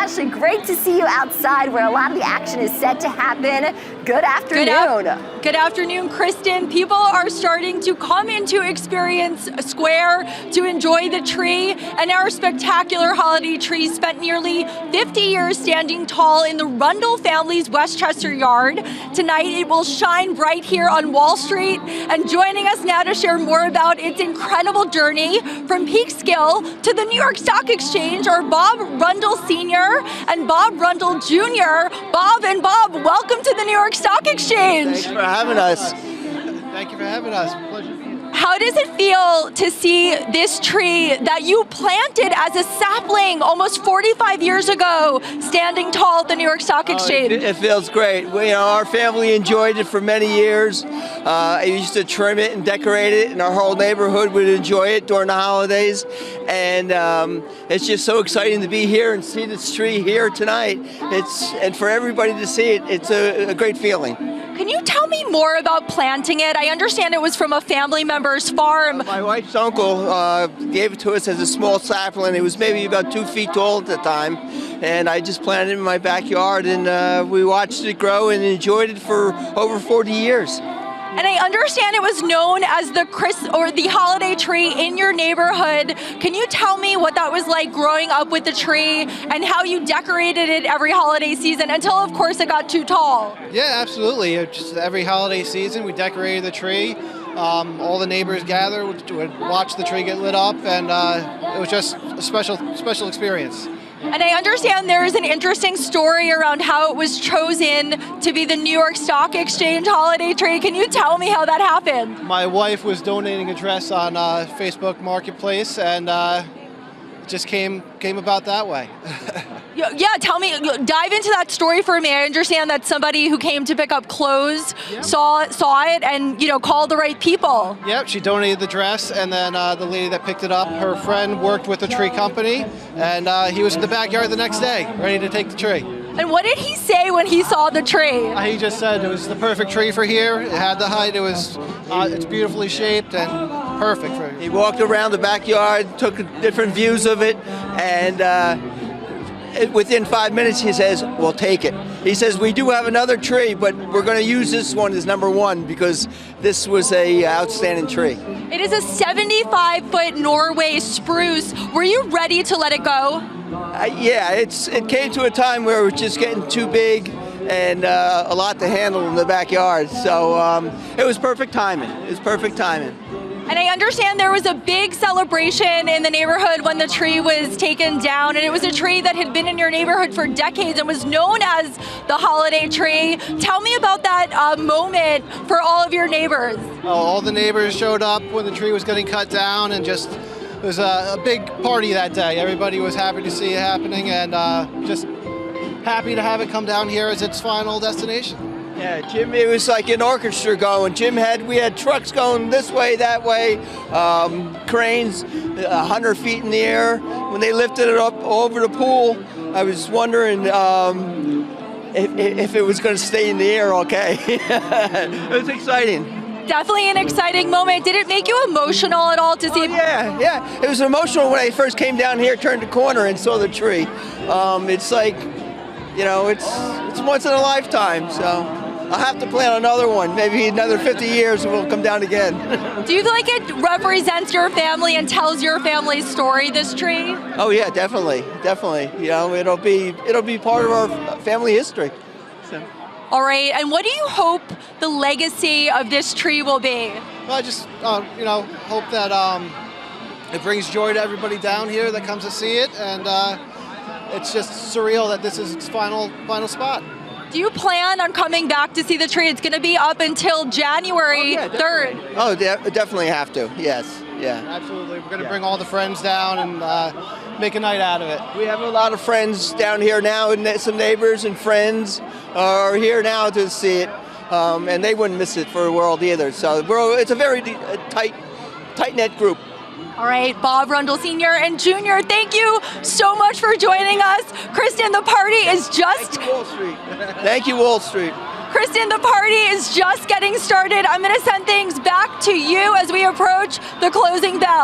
Ashley, great to see you outside where a lot of the action is set to happen. Good afternoon. Good afternoon, Kristen. People are starting to come into Experience Square to enjoy the tree, and our spectacular holiday tree spent nearly 50 years standing tall in the Rundle family's Westchester yard. Tonight it will shine bright here on Wall Street, and joining us now to share more about its incredible journey from peak skill to the New York Stock Exchange are Bob Rundle Sr. and Bob Rundle Jr. Bob and Bob, welcome to the New York Stock Exchange. Thanks for having us. Thank you for having us. Pleasure to be here. How does it feel to see this tree that you planted as a sapling almost 45 years ago standing tall at the New York Stock Exchange? It feels great. Our family enjoyed it for many years. I used to trim it and decorate it, and our whole neighborhood would enjoy it during the holidays. And it's just so exciting to be here and see this tree here tonight. And for everybody to see it, it's a great feeling. Can you tell me more about planting it? I understand it was from a family member's farm. My wife's uncle gave it to us as a small sapling. It was maybe about 2 feet tall at the time. And I just planted it in my backyard, and we watched it grow and enjoyed it for over 40 years. And I understand it was known as the holiday tree in your neighborhood. Can you tell me what that was like growing up with the tree and how you decorated it every holiday season until, of course, it got too tall? Yeah, absolutely. Just every holiday season, we decorated the tree. All the neighbors gathered, would watch the tree get lit up, and it was just a special experience. And I understand there is an interesting story around how it was chosen to be the New York Stock Exchange holiday tree. Can you tell me how that happened? My wife was donating a dress on Facebook Marketplace, and it just came about that way. Yeah, tell me, dive into that story for me. I understand that somebody who came to pick up clothes saw it and called the right people. Yep, she donated the dress, and then the lady that picked it up, her friend worked with the tree company, and he was in the backyard the next day, ready to take the tree. And what did he say when he saw the tree? He just said it was the perfect tree for here. It had the height. It's beautifully shaped and perfect for. He walked around the backyard, took different views of it, and within 5 minutes he says, "We'll take it." He says, "We do have another tree, but we're going to use this one as number one because this was a outstanding tree." It is a 75-foot Norway spruce. Were you ready to let it go? Yeah, it came to a time where it was just getting too big and a lot to handle in the backyard. So it was perfect timing. It was perfect timing. And I understand there was a big celebration in the neighborhood when the tree was taken down, and it was a tree that had been in your neighborhood for decades and was known as the holiday tree. Tell me about that moment for all of your neighbors. All the neighbors showed up when the tree was getting cut down, and just it was a big party that day. Everybody was happy to see it happening, and just happy to have it come down here as its final destination. Yeah, Jim, it was like an orchestra going. We had trucks going this way, that way, cranes 100 feet in the air. When they lifted it up over the pool, I was wondering if it was going to stay in the air okay. It was exciting. Definitely an exciting moment. Did it make you emotional at all to see? Yeah. It was emotional when I first came down here, turned the corner, and saw the tree. It's like, it's once in a lifetime, so I'll have to plan another one. Maybe another 50 years and we'll come down again. Do you feel like it represents your family and tells your family's story, this tree? Oh yeah, definitely. It'll be part of our family history. So. All right, and what do you hope the legacy of this tree will be? Well, I just hope that it brings joy to everybody down here that comes to see it, and it's just surreal that this is its final spot. Do you plan on coming back to see the tree? It's going to be up until January 3rd. Oh, definitely have to. Yes. Yeah. Absolutely. We're going to bring all the friends down and make a night out of it. We have a lot of friends down here now, and some neighbors and friends are here now to see it, and they wouldn't miss it for the world either. So it's a very tight-knit group. All right, Bob Rundle Sr. and Jr., thank you so much for joining us. Kristen, the party is just... Thank you, Wall Street. Thank you, Wall Street. Kristen, the party is just getting started. I'm going to send things back to you as we approach the closing bell.